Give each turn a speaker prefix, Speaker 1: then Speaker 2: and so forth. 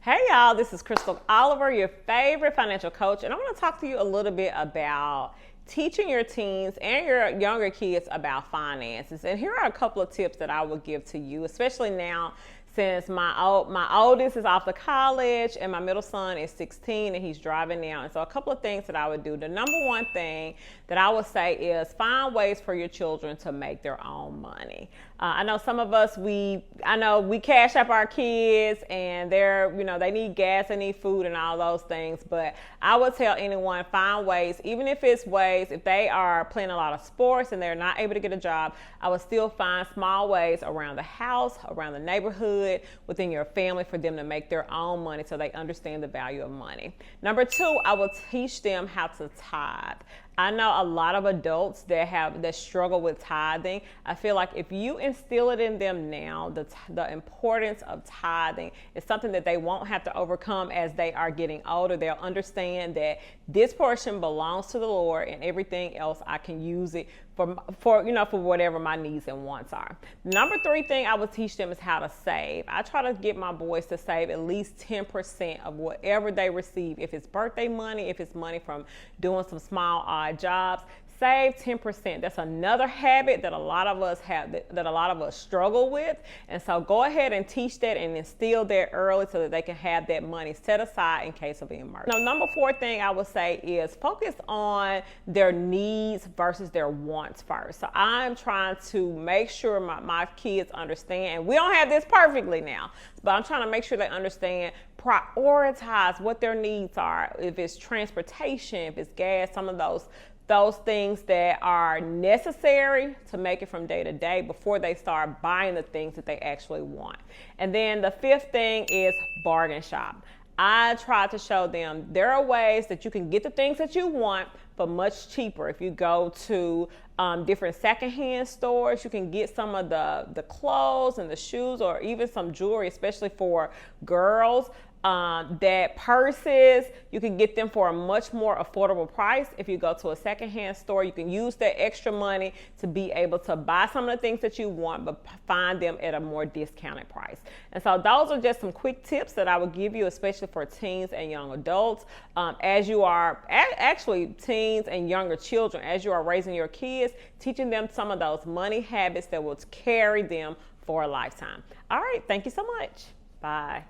Speaker 1: Hey y'all, this is Crystal Oliver, your favorite financial coach, and I want to talk to you a little bit about teaching your teens and your younger kids about finances. And here are a couple of tips that I will give to you, especially now since my oldest is off to college and my middle son is 16 and he's driving now. And so a couple of things that I would do. The number one thing that I would say is find ways for your children to make their own money. I know some of us, we cash up our kids and they need gas, they need food and all those things. But I would tell anyone, find ways, even if it's ways, if they are playing a lot of sports and they're not able to get a job, I would still find small ways around the house, around the neighborhood, within your family for them to make their own money so they understand the value of money. Number two, I will teach them how to tithe. I know a lot of adults that struggle with tithing. I feel like if you instill it in them now, the importance of tithing is something that they won't have to overcome as they are getting older. They'll understand that this portion belongs to the Lord and everything else I can use it for whatever my needs and wants are. Number three thing I would teach them is how to save. I try to get my boys to save at least 10% of whatever they receive. If it's birthday money, if it's money from doing some small odd jobs, save 10%. That's another habit that a lot of us have, that a lot of us struggle with. And so go ahead and teach that and instill that early so that they can have that money set aside in case of emergency. Now, number four thing I would say is focus on their needs versus their wants first. So I'm trying to make sure my kids understand, and we don't have this perfectly now, but I'm trying to make sure they understand, prioritize what their needs are. If it's transportation, if it's gas, some of those things that are necessary to make it from day to day before they start buying the things that they actually want. And then the fifth thing is bargain shop. I try to show them there are ways that you can get the things that you want for much cheaper. If you go to different secondhand stores, you can get some of the clothes and the shoes or even some jewelry, especially for girls. That purses, you can get them for a much more affordable price. If you go to a secondhand store, you can use that extra money to be able to buy some of the things that you want, but find them at a more discounted price. And so those are just some quick tips that I would give you, especially for teens and young adults. As you are actually teens and younger children, as you are raising your kids, teaching them some of those money habits that will carry them for a lifetime. All right. Thank you so much. Bye.